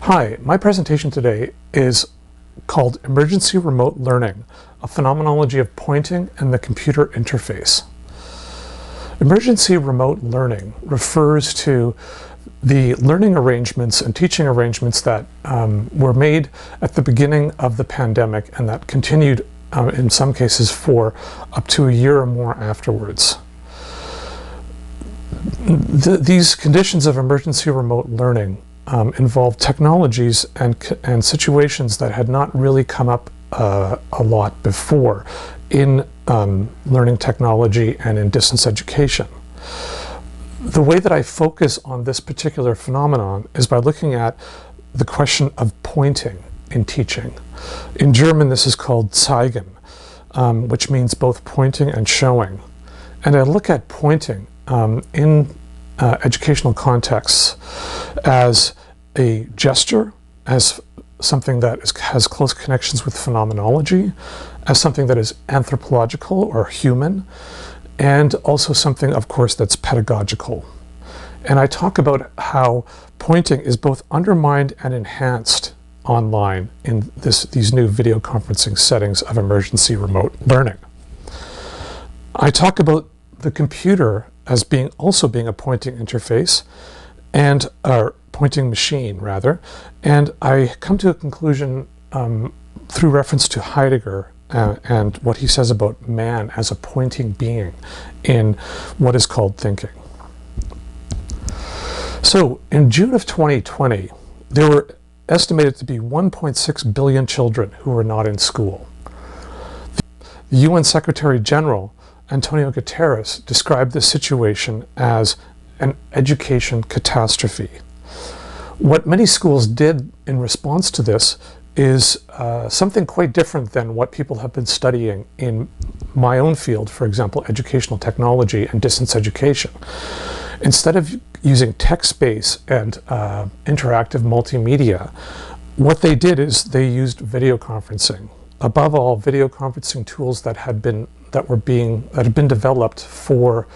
Hi, my presentation today is called Emergency Remote Learning, a Phenomenology of Pointing and the Computer Interface. Emergency remote learning refers to the learning arrangements and teaching arrangements that were made at the beginning of the pandemic and that continued in some cases for up to a year or more afterwards. These conditions of emergency remote learning involve technologies and situations that had not really come up a lot before in learning technology and in distance education. The way that I focus on this particular phenomenon is by looking at the question of pointing in teaching. In German, this is called Zeigen, which means both pointing and showing. And I look at pointing in educational contexts as a gesture, as something that has close connections with phenomenology, as something that is anthropological or human, and also something, of course, that's pedagogical. And I talk about how pointing is both undermined and enhanced online in these new video conferencing settings of emergency remote learning. I talk about the computer as also being a pointing interface, and a pointing machine rather, and I come to a conclusion through reference to Heidegger and what he says about man as a pointing being in what is called thinking. So in June of 2020, there were estimated to be 1.6 billion children who were not in school. The UN Secretary General Antonio Guterres described this situation as an education catastrophe. What many schools did in response to this is something quite different than what people have been studying in my own field, for example, educational technology and distance education. Instead of using text-based and interactive multimedia, what they did is they used video conferencing. Above all, video conferencing tools that had been developed for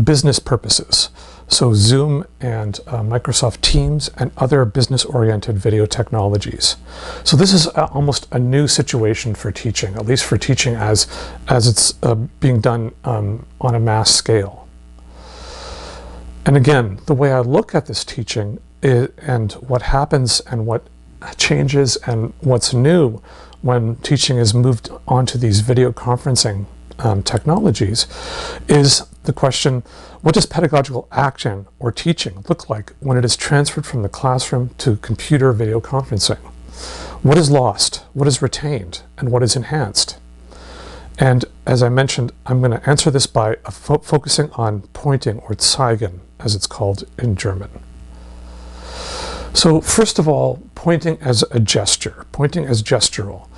business purposes. So Zoom and Microsoft Teams and other business-oriented video technologies. So this is almost a new situation for teaching, at least for teaching as it's being done on a mass scale. And again, the way I look at this teaching and what happens and what changes and what's new when teaching is moved onto these video conferencing technologies is the question, what does pedagogical action or teaching look like when it is transferred from the classroom to computer video conferencing? What is lost, what is retained, and what is enhanced? And as I mentioned, I'm going to answer this by focusing on pointing, or Zeigen, as it's called in German. So first of all, pointing as a gesture, pointing as gestural.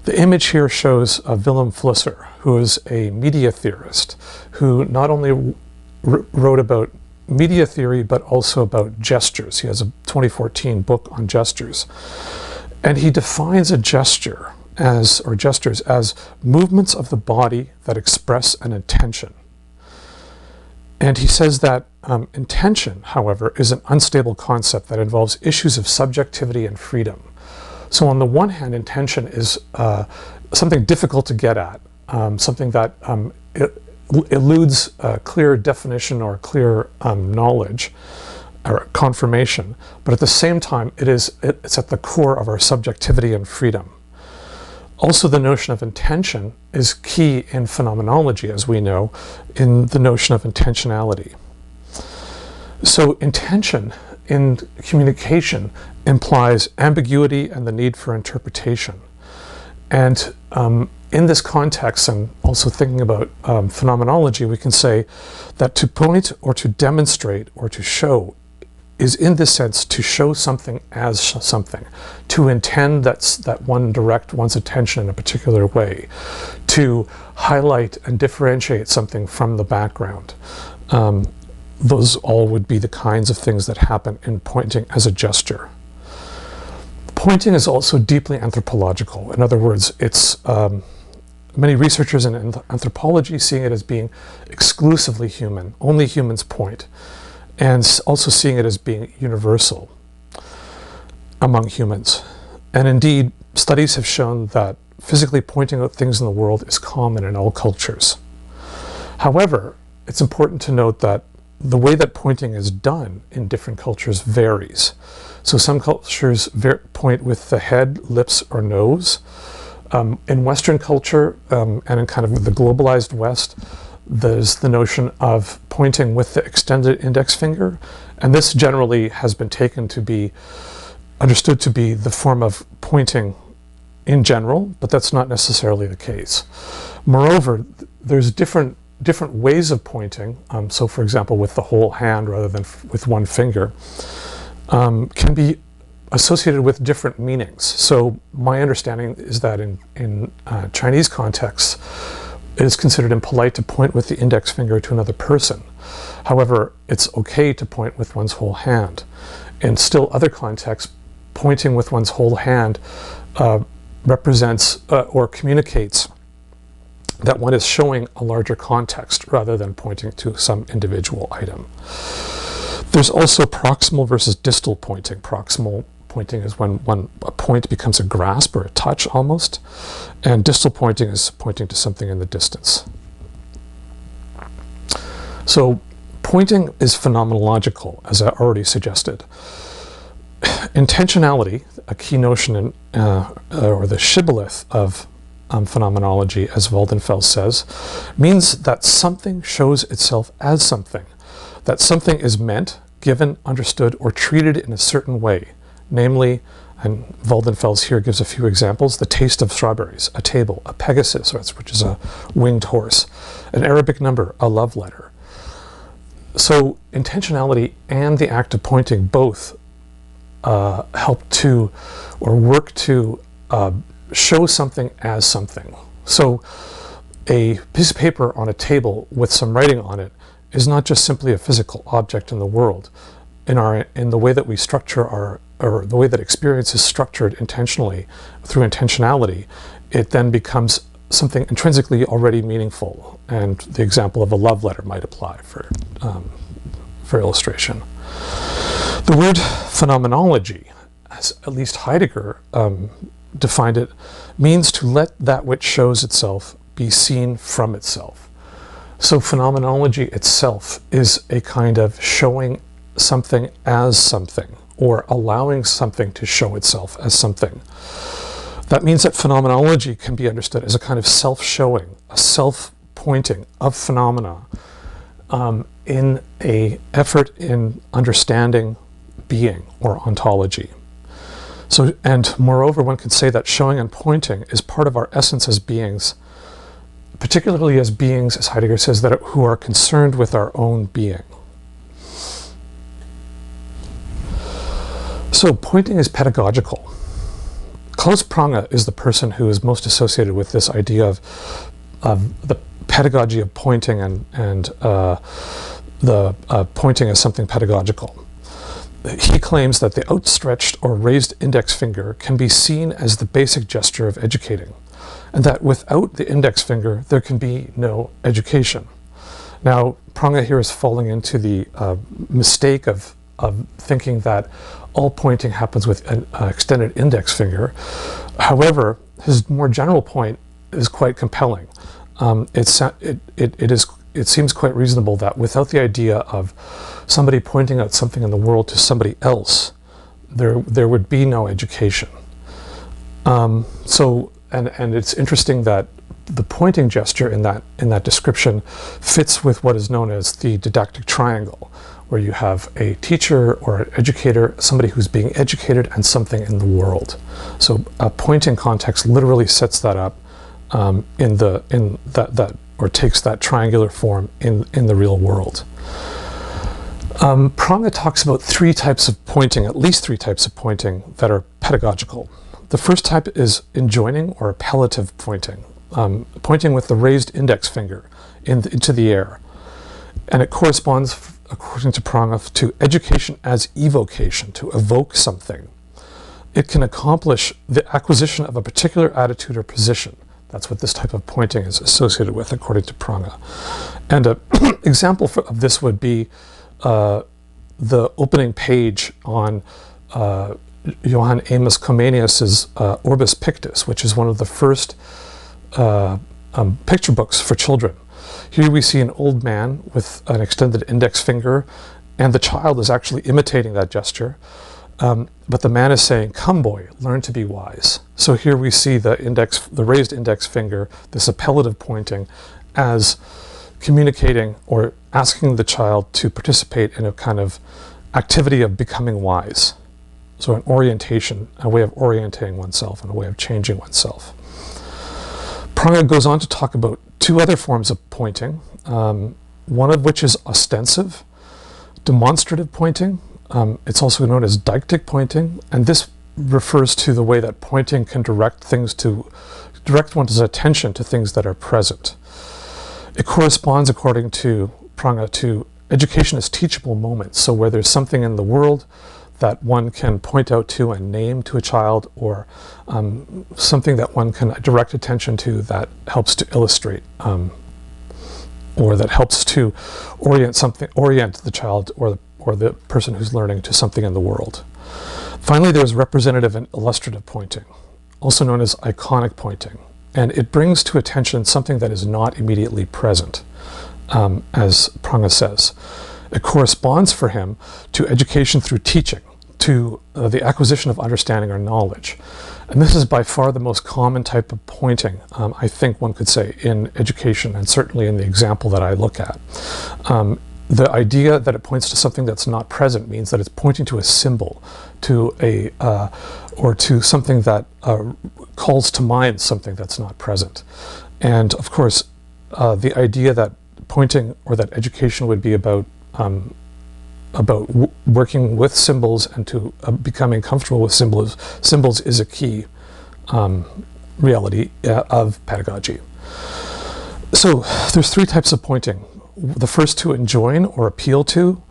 The image here shows Willem Flusser, who is a media theorist, who not only wrote about media theory, but also about gestures. He has a 2014 book on gestures. And he defines a gesture or gestures as movements of the body that express an intention. And he says that intention, however, is an unstable concept that involves issues of subjectivity and freedom. So on the one hand, intention is something difficult to get at, something that eludes clear definition or clear knowledge or confirmation. But at the same time, it's at the core of our subjectivity and freedom. Also, the notion of intention is key in phenomenology, as we know, in the notion of intentionality. So intention in communication implies ambiguity and the need for interpretation. And in this context, and also thinking about phenomenology, we can say that to point or to demonstrate or to show is, in this sense, to show something as something, to intend that one direct one's attention in a particular way, to highlight and differentiate something from the background. Those all would be the kinds of things that happen in pointing as a gesture. Pointing is also deeply anthropological. In other words, it's many researchers in anthropology seeing it as being exclusively human. Only humans point. And also seeing it as being universal. among humans. And indeed, studies have shown that physically pointing out things in the world is common in all cultures. However, it's important to note that the way that pointing is done in different cultures varies. So some cultures point with the head, lips, or nose. In Western culture, and in kind of the globalized West, there's the notion of pointing with the extended index finger, and this generally has been taken to be understood to be the form of pointing in general, but that's not necessarily the case. Moreover, there's different ways of pointing. So for example, with the whole hand rather than with one finger, can be associated with different meanings. So my understanding is that in Chinese contexts, it is considered impolite to point with the index finger to another person. However, it's okay to point with one's whole hand. In still other contexts, pointing with one's whole hand represents or communicates that one is showing a larger context rather than pointing to some individual item. There's also proximal versus distal pointing. Proximal pointing is when a point becomes a grasp or a touch almost, and distal pointing is pointing to something in the distance. So pointing is phenomenological, as I already suggested. Intentionality, a key notion in, or the shibboleth of phenomenology, as Waldenfels says, means that something shows itself as something, that something is meant, given, understood, or treated in a certain way, namely, and Waldenfels here gives a few examples: the taste of strawberries, a table, a Pegasus, which is a winged horse, an Arabic number, a love letter. So intentionality and the act of pointing both help to, or work to, show something as something. So a piece of paper on a table with some writing on it is not just simply a physical object in the world. In the way that we structure or the way that experience is structured intentionally through intentionality, it then becomes something intrinsically already meaningful. And the example of a love letter might apply for illustration. The word phenomenology, as at least Heidegger defined it, means to let that which shows itself be seen from itself. So phenomenology itself is a kind of showing something as something, or allowing something to show itself as something. That means that phenomenology can be understood as a kind of self-showing, a self-pointing of phenomena in an effort in understanding being or ontology. So, and moreover, one could say that showing and pointing is part of our essence as beings, particularly as beings, as Heidegger says, who are concerned with our own being. So pointing is pedagogical. Klaus Prange is the person who is most associated with this idea of the pedagogy of pointing and the pointing as something pedagogical. He claims that the outstretched or raised index finger can be seen as the basic gesture of educating, and that without the index finger there can be no education. Now, Prange here is falling into the mistake of thinking that all pointing happens with an extended index finger. However, his more general point is quite compelling. It seems quite reasonable that without the idea of somebody pointing out something in the world to somebody else, there would be no education. And it's interesting that the pointing gesture in that description fits with what is known as the didactic triangle, where you have a teacher or an educator, somebody who's being educated, and something in the world. So a pointing context literally sets that up or takes that triangular form in the real world. Prange talks about three types of pointing, at least three types of pointing that are pedagogical. The first type is enjoining or appellative pointing, pointing with the raised index finger into the air. And it corresponds, according to Prange, to education as evocation, to evoke something. It can accomplish the acquisition of a particular attitude or position. That's what this type of pointing is associated with, according to Prange. And an example of this would be the opening page on Johann Amos Comenius's Orbis Pictus, which is one of the first picture books for children. Here we see an old man with an extended index finger, and the child is actually imitating that gesture. But the man is saying, "Come, boy, learn to be wise." So here we see the raised index finger, this appellative pointing, as communicating or asking the child to participate in a kind of activity of becoming wise. So an orientation, a way of orienting oneself and a way of changing oneself. Prange goes on to talk about two other forms of pointing, one of which is ostensive, demonstrative pointing. It's also known as deictic pointing, and this refers to the way that pointing can direct one's attention to things that are present. It corresponds, according to Prange, to education as teachable moments, so where there's something in the world that one can point out to and name to a child, or something that one can direct attention to that helps to illustrate, or that helps to orient the child or the person who's learning to something in the world. Finally, there's representative and illustrative pointing, also known as iconic pointing, and it brings to attention something that is not immediately present, as Prange says. It corresponds for him to education through teaching, to the acquisition of understanding or knowledge. And this is by far the most common type of pointing, I think one could say, in education, and certainly in the example that I look at. The idea that it points to something that's not present means that it's pointing to a symbol, or to something that calls to mind something that's not present. And of course, the idea that pointing or that education would be about working with symbols and to becoming comfortable with symbols is a key reality of pedagogy. So there's three types of pointing. The first to enjoin or appeal to,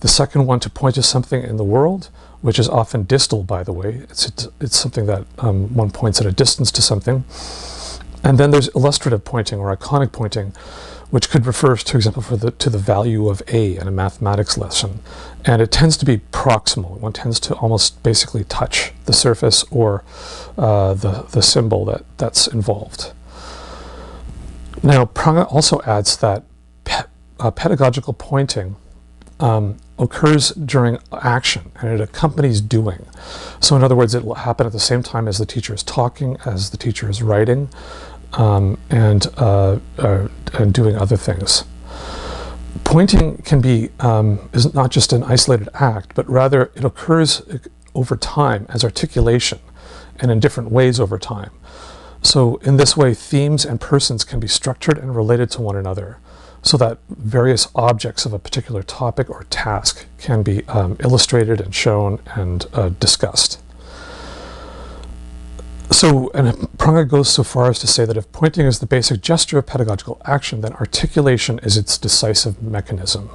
the second one to point to something in the world, which is often distal, by the way. It's something that one points at a distance to something. And then there's illustrative pointing or iconic pointing, which could refer, for example, to the value of A in a mathematics lesson. And it tends to be proximal. One tends to almost basically touch the surface or the symbol that's involved. Now, Prange also adds that pedagogical pointing occurs during action, and it accompanies doing. So in other words, it will happen at the same time as the teacher is talking, as the teacher is writing, and doing other things. Pointing can be is not just an isolated act, but rather it occurs over time as articulation, and in different ways over time. So in this way, themes and persons can be structured and related to one another, so that various objects of a particular topic or task can be illustrated and shown and discussed. So, and Prange goes so far as to say that if pointing is the basic gesture of pedagogical action, then articulation is its decisive mechanism.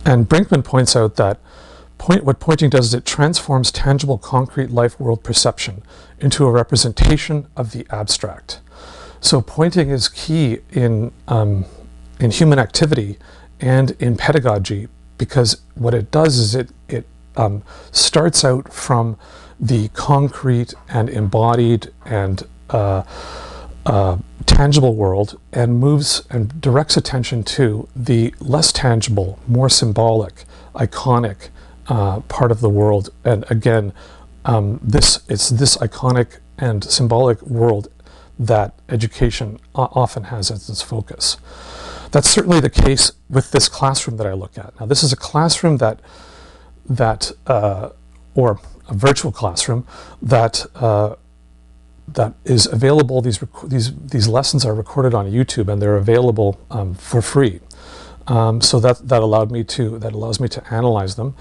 And Brinkman points out that what pointing does is it transforms tangible, concrete life world perception into a representation of the abstract. So pointing is key in human activity and in pedagogy, because what it does is it starts out from the concrete and embodied and tangible world and moves and directs attention to the less tangible, more symbolic, iconic part of the world. And again, it's this iconic and symbolic world that education often has as its focus. That's certainly the case with this classroom that I look at. Now, this is a classroom or a virtual classroom that is available. These lessons are recorded on YouTube, and they're available for free. So that allows me to analyze them.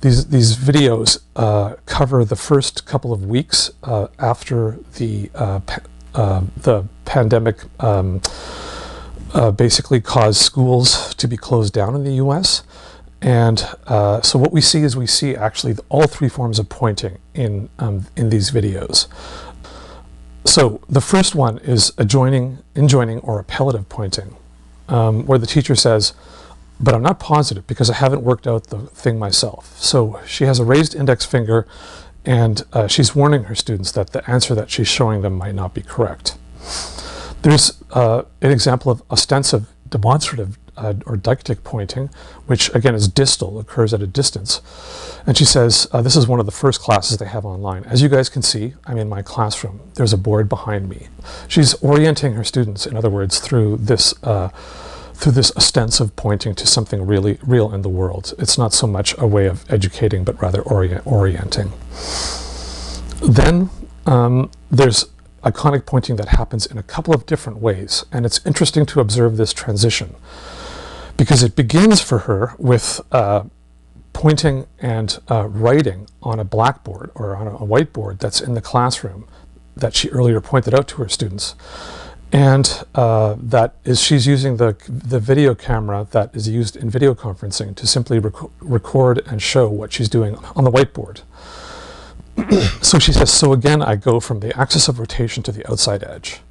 These videos cover the first couple of weeks after the pandemic basically caused schools to be closed down in the U.S. And so what we see actually all three forms of pointing in these videos. So the first one is enjoining or appellative pointing, where the teacher says, but I'm not positive because I haven't worked out the thing myself. So she has a raised index finger, and she's warning her students that the answer that she's showing them might not be correct. There's an example of ostensive demonstrative or deictic pointing, which again is distal, occurs at a distance. And she says, this is one of the first classes they have online. As you guys can see, I'm in my classroom. There's a board behind me. She's orienting her students, in other words, through this ostensive pointing to something really real in the world. It's not so much a way of educating, but rather orienting. Then there's iconic pointing that happens in a couple of different ways, and it's interesting to observe this transition because it begins for her with pointing and writing on a blackboard or on a whiteboard that's in the classroom that she earlier pointed out to her students. And she's using the video camera that is used in video conferencing to simply record and show what she's doing on the whiteboard. So she says, so again, I go from the axis of rotation to the outside edge.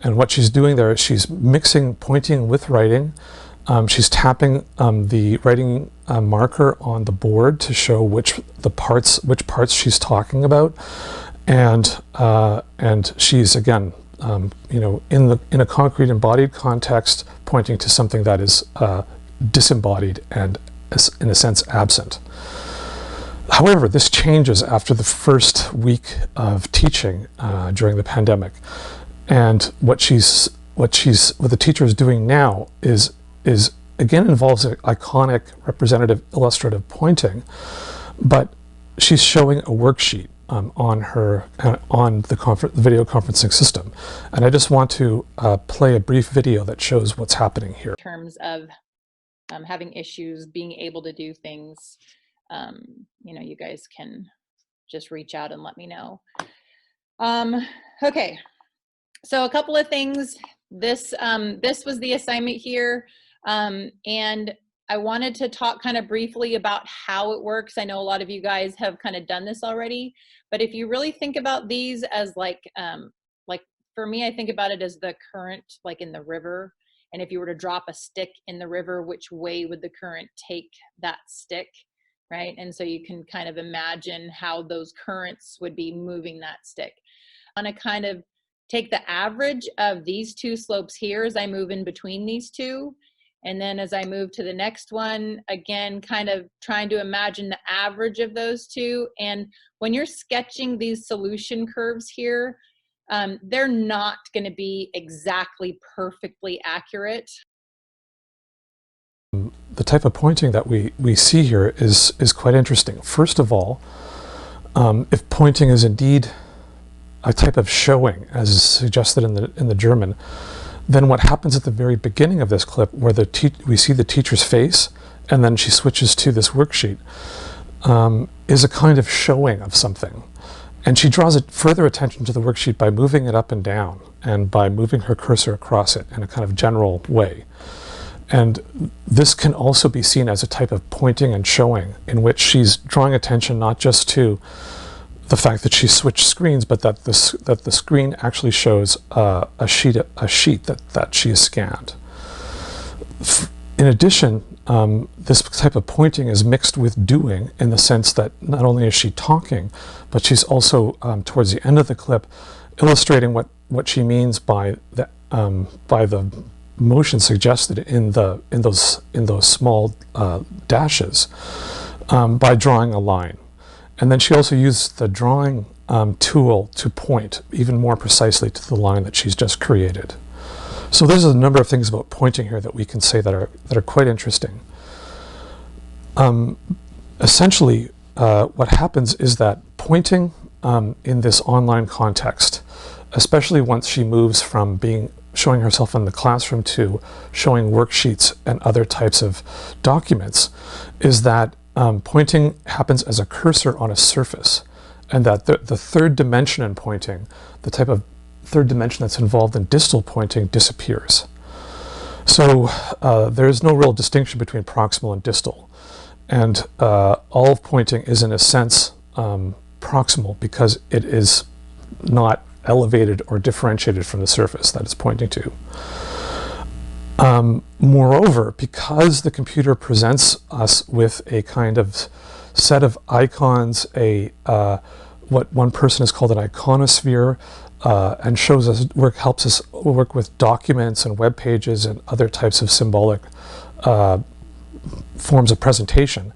And what she's doing there is she's mixing pointing with writing. She's tapping the writing marker on the board to show which parts she's talking about. And she's, again, in a concrete embodied context, pointing to something that is disembodied and, in a sense, absent. However, this changes after the first week of teaching during the pandemic, and what the teacher is doing now is again involves an iconic, representative, illustrative pointing, but she's showing a worksheet on the video conferencing system, and I just want to play a brief video that shows what's happening here. In terms of having issues being able to do things. You guys can just reach out and let me know. Okay, so a couple of things. This was the assignment here, and I wanted to talk kind of briefly about how it works. I know a lot of you guys have kind of done this already, but if you really think about these as like for me, I think about it as the current like in the river. And if you were to drop a stick in the river, which way would the current take that stick? Right? And so you can kind of imagine how those currents would be moving that stick. I want to kind of take the average of these two slopes here as I move in between these two. And then as I move to the next one, again, kind of trying to imagine the average of those two. And when you're sketching these solution curves here, they're not going to be exactly perfectly accurate. The type of pointing that we see here is quite interesting. First of all, if pointing is indeed a type of showing, as is suggested in the German, then what happens at the very beginning of this clip, where we see the teacher's face, and then she switches to this worksheet, is a kind of showing of something. And she draws further attention to the worksheet by moving it up and down, and by moving her cursor across it in a kind of general way. And this can also be seen as a type of pointing and showing, in which she's drawing attention not just to the fact that she switched screens, but that the screen actually shows a sheet that she has scanned. In addition, this type of pointing is mixed with doing, in the sense that not only is she talking, but she's also towards the end of the clip illustrating what she means by the motion suggested in those small dashes by drawing a line. And then she also used the drawing tool to point even more precisely to the line that she's just created. So there's a number of things about pointing here that we can say that are quite interesting. Essentially, what happens is that pointing in this online context, especially once she moves from showing herself in the classroom to showing worksheets and other types of documents, is that pointing happens as a cursor on a surface, and that the third dimension in pointing, the type of third dimension that's involved in distal pointing, disappears. So there is no real distinction between proximal and distal, and all of pointing is in a sense proximal because it is not elevated or differentiated from the surface that it's pointing to. Moreover, because the computer presents us with a kind of set of icons, what one person has called an iconosphere, and shows us helps us work with documents and web pages and other types of symbolic forms of presentation.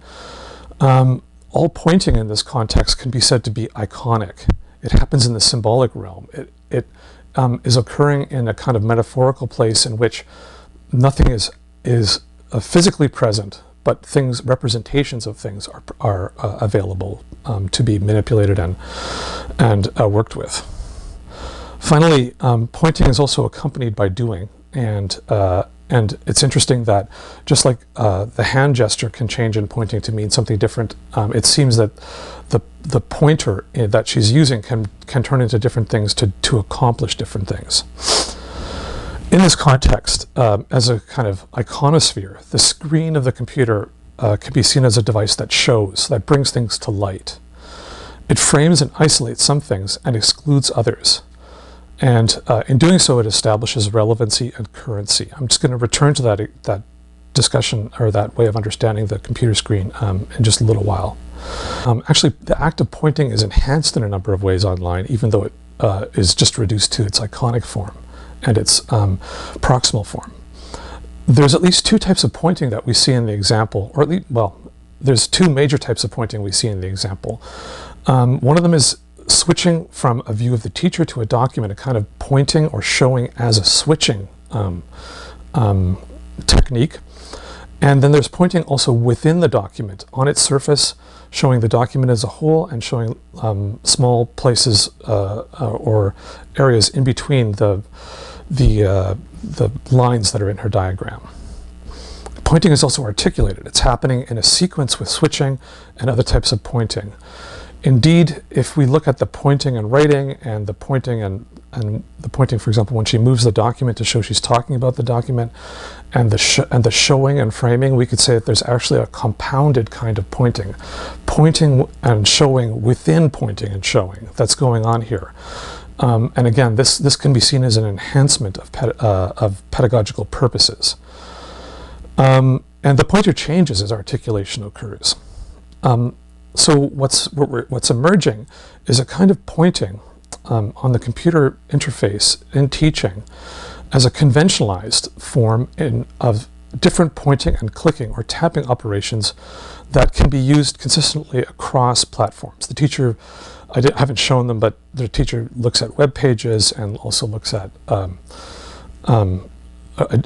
All pointing in this context can be said to be iconic. It happens in the symbolic realm. It is occurring in a kind of metaphorical place in which nothing is physically present, but representations of things are available to be manipulated and worked with. Finally, pointing is also accompanied by doing, and it's interesting that just like the hand gesture can change in pointing to mean something different, it seems that the pointer that she's using can turn into different things to accomplish different things. In this context, as a kind of iconosphere, the screen of the computer can be seen as a device that brings things to light. It frames and isolates some things and excludes others. And in doing so, it establishes relevancy and currency. I'm just going to return to that discussion, or that way of understanding the computer screen in just a little while. Actually, the act of pointing is enhanced in a number of ways online, even though it is just reduced to its iconic form and its proximal form. There's at least two types of pointing that we see in the example, or at least, well, there's two major types of pointing we see in the example. One of them is switching from a view of the teacher to a document, a kind of pointing or showing as a switching technique. And then there's pointing also within the document, on its surface, showing the document as a whole and showing small places or areas in between the lines that are in her diagram. Pointing is also articulated. It's happening in a sequence with switching and other types of pointing. Indeed, if we look at the pointing and writing, and the pointing and the pointing, for example, when she moves the document to show she's talking about the document, and the showing and framing, we could say that there's actually a compounded kind of pointing and showing within pointing and showing that's going on here. And again, this can be seen as an enhancement of pedagogical purposes. And the pointer changes as articulation occurs. So what's emerging is a kind of pointing on the computer interface in teaching as a conventionalized form of different pointing and clicking or tapping operations that can be used consistently across platforms. The teacher, I haven't shown them, but the teacher looks at web pages and also looks at,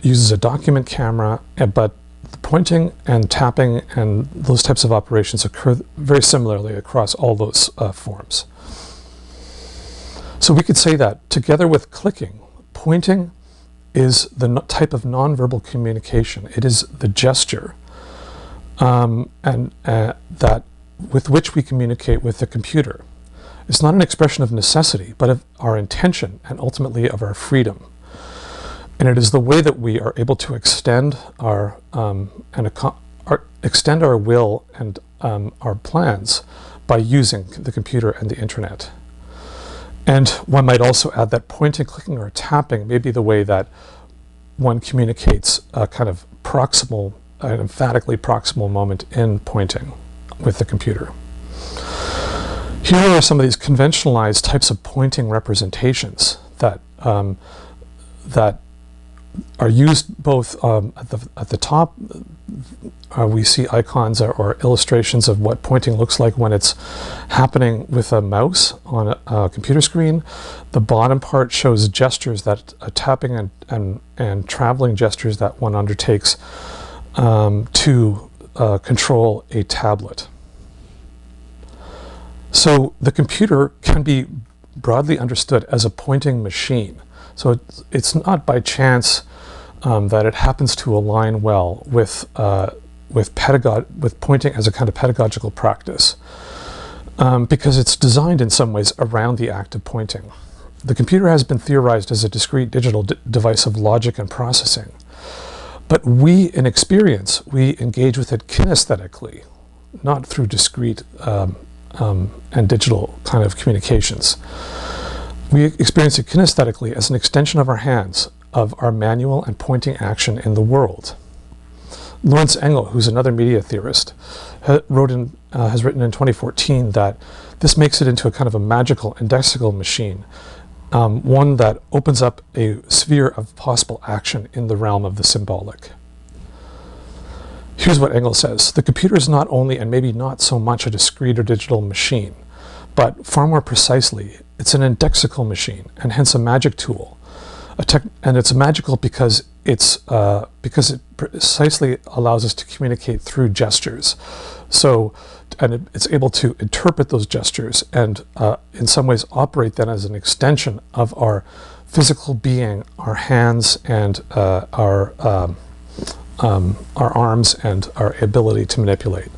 uses a document camera, but the pointing and tapping and those types of operations occur very similarly across all those forms. So we could say that together with clicking, pointing is the type of nonverbal communication. It is the gesture that with which we communicate with the computer. It's not an expression of necessity, but of our intention and ultimately of our freedom. And it is the way that we are able to extend our will and our plans by using the computer and the internet. And one might also add that pointing, clicking, or tapping may be the way that one communicates a kind of proximal, an emphatically proximal moment in pointing with the computer. Here are some of these conventionalized types of pointing representations that are used both at the top. We see icons or illustrations of what pointing looks like when it's happening with a mouse on a computer screen. The bottom part shows gestures that tapping and traveling gestures that one undertakes to control a tablet. So the computer can be broadly understood as a pointing machine. So it's not by chance that it happens to align well with pointing as a kind of pedagogical practice, because it's designed in some ways around the act of pointing. The computer has been theorized as a discrete digital device of logic and processing, but in experience, we engage with it kinesthetically, not through discrete and digital kind of communications. We experience it kinesthetically as an extension of our hands, of our manual and pointing action in the world. Lawrence Engel, who's another media theorist, has written in 2014 that this makes it into a kind of a magical indexical machine, one that opens up a sphere of possible action in the realm of the symbolic. Here's what Engel says: the computer is not only, and maybe not so much, a discrete or digital machine, but far more precisely, it's an indexical machine, and hence a magic tool. And it's magical because it precisely allows us to communicate through gestures. So, and it's able to interpret those gestures and in some ways operate then as an extension of our physical being, our hands and our arms and our ability to manipulate.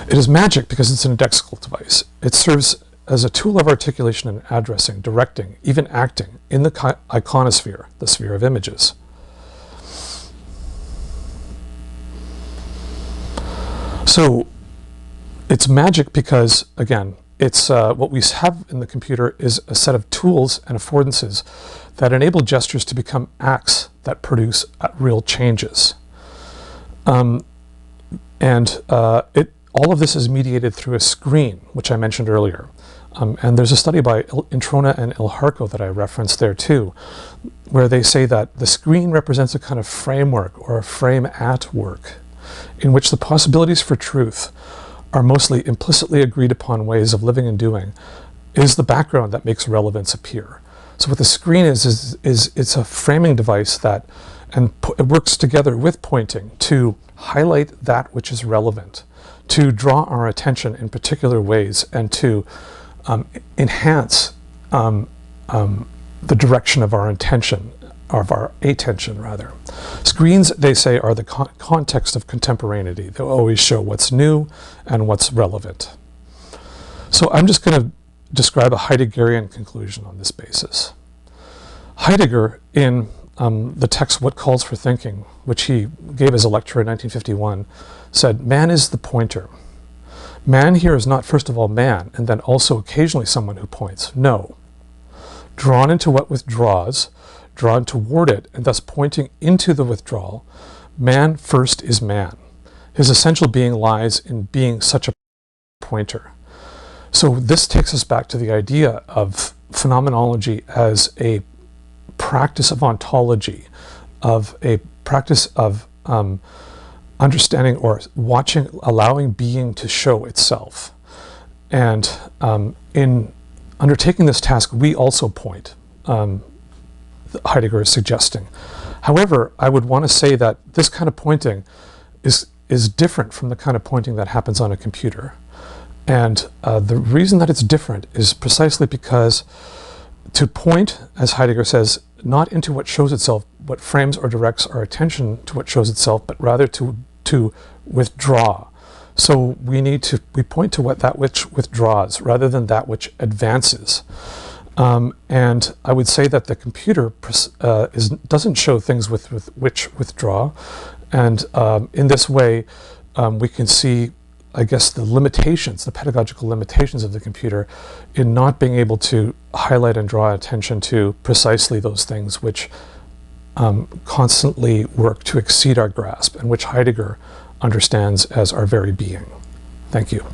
It is magic because it's an indexical device. It serves as a tool of articulation and addressing, directing, even acting in the iconosphere, the sphere of images. So it's magic because, again, it's what we have in the computer is a set of tools and affordances that enable gestures to become acts that produce real changes. All of this is mediated through a screen, which I mentioned earlier. And there's a study by Introna and Ilharco that I referenced there too, where they say that the screen represents a kind of framework or a frame at work in which the possibilities for truth are mostly implicitly agreed upon ways of living and doing, is the background that makes relevance appear. So what the screen is it's a framing device that it works together with pointing to highlight that which is relevant, to draw our attention in particular ways, and to enhance the direction of our intention, of our attention rather. Screens, they say, are the context of contemporaneity. They'll always show what's new and what's relevant. So I'm just going to describe a Heideggerian conclusion on this basis. Heidegger, in the text What Calls for Thinking, which he gave as a lecture in 1951, said, man is the pointer. Man here is not first of all man, and then also occasionally someone who points. No. Drawn into what withdraws, drawn toward it, and thus pointing into the withdrawal, man first is man. His essential being lies in being such a pointer. So this takes us back to the idea of phenomenology as a practice of ontology, of a practice of understanding or watching, allowing being to show itself. And in undertaking this task, we also point, Heidegger is suggesting. However, I would want to say that this kind of pointing is different from the kind of pointing that happens on a computer. And the reason that it's different is precisely because to point, as Heidegger says, not into what shows itself, what frames or directs our attention to what shows itself, but rather to withdraw. So we point to that which withdraws rather than that which advances. And I would say that the computer doesn't show things with which withdraw. And in this way, we can see, I guess, the limitations, the pedagogical limitations of the computer in not being able to highlight and draw attention to precisely those things which constantly work to exceed our grasp and which Heidegger understands as our very being. Thank you.